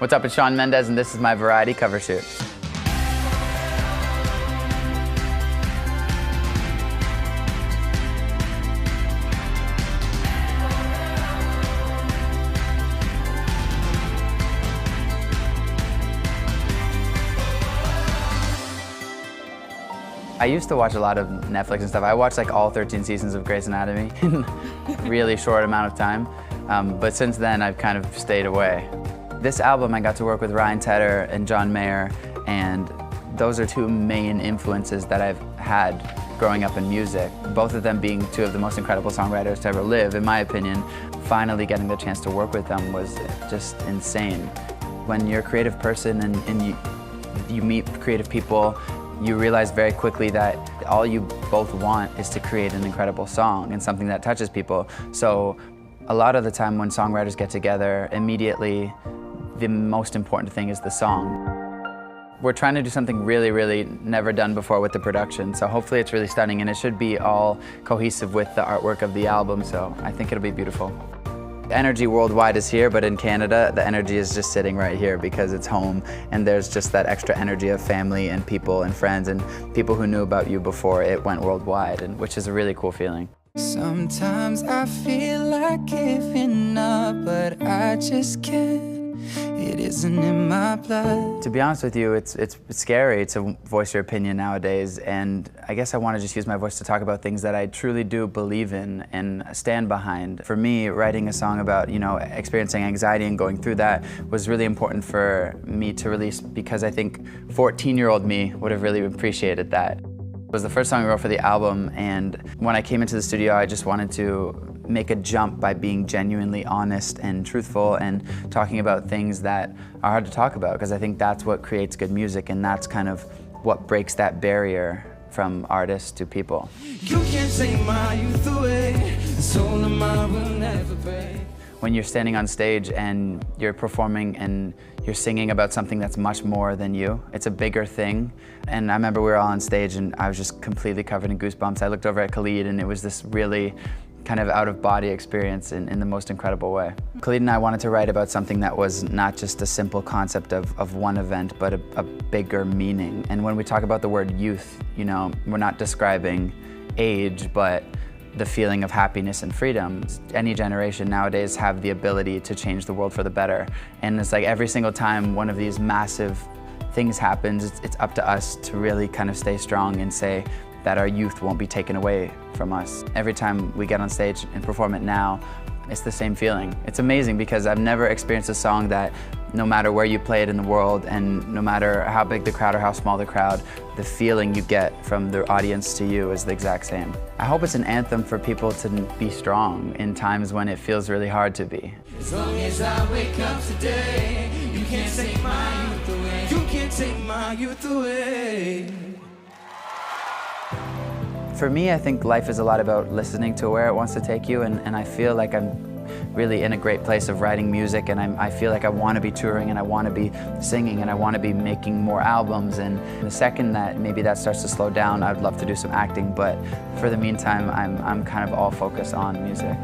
What's up, it's Shawn Mendes, and this is my variety cover shoot. I used to watch a lot of Netflix and stuff. I watched like all 13 seasons of Grey's Anatomy in a really short amount of time. But since then, I've kind of stayed away. This album, I got to work with Ryan Tedder and John Mayer, and those are two main influences that I've had growing up in music. Both of them being two of the most incredible songwriters to ever live, in my opinion. Finally getting the chance to work with them was just insane. When you're a creative person and you meet creative people, you realize very quickly that all you both want is to create an incredible song and something that touches people. So a lot of the time when songwriters get together, immediately the most important thing is the song. We're trying to do something really, really never done before with the production, so hopefully it's really stunning, and it should be all cohesive with the artwork of the album, so I think it'll be beautiful. The energy worldwide is here, but in Canada, the energy is just sitting right here because it's home, and there's just that extra energy of family and people and friends and people who knew about you before it went worldwide, and which is a really cool feeling. Sometimes I feel like giving up, but I just can't. It isn't in my blood. To be honest with you, it's scary to voice your opinion nowadays, and I guess I want to just use my voice to talk about things that I truly do believe in and stand behind. For me, writing a song about, experiencing anxiety and going through that was really important for me to release, because I think 14-year-old me would have really appreciated that. It was the first song I wrote for the album, and when I came into the studio, I just wanted to make a jump by being genuinely honest and truthful and talking about things that are hard to talk about, because I think that's what creates good music, and that's kind of what breaks that barrier from artists to people. You can't take my youth away, the soul of mine will never break. When you're standing on stage and you're performing and you're singing about something that's much more than you, it's a bigger thing. And I remember we were all on stage and I was just completely covered in goosebumps. I looked over at Khalid and it was this really kind of out-of-body experience in the most incredible way. Khalid and I wanted to write about something that was not just a simple concept of one event, but a bigger meaning. And when we talk about the word youth, we're not describing age, but the feeling of happiness and freedom. Any generation nowadays have the ability to change the world for the better. And it's like every single time one of these massive things happens, it's up to us to really kind of stay strong and say that our youth won't be taken away from us. Every time we get on stage and perform it now, it's the same feeling. It's amazing because I've never experienced a song that no matter where you play it in the world and no matter how big the crowd or how small the crowd, the feeling you get from the audience to you is the exact same. I hope it's an anthem for people to be strong in times when it feels really hard to be. As long as I wake up today, you can't take my youth away. You can't take my youth away. For me, I think life is a lot about listening to where it wants to take you, and I feel like I'm really in a great place of writing music, and I feel like I want to be touring and I want to be singing and I want to be making more albums, and the second that maybe that starts to slow down, I'd love to do some acting, but for the meantime, I'm kind of all focused on music.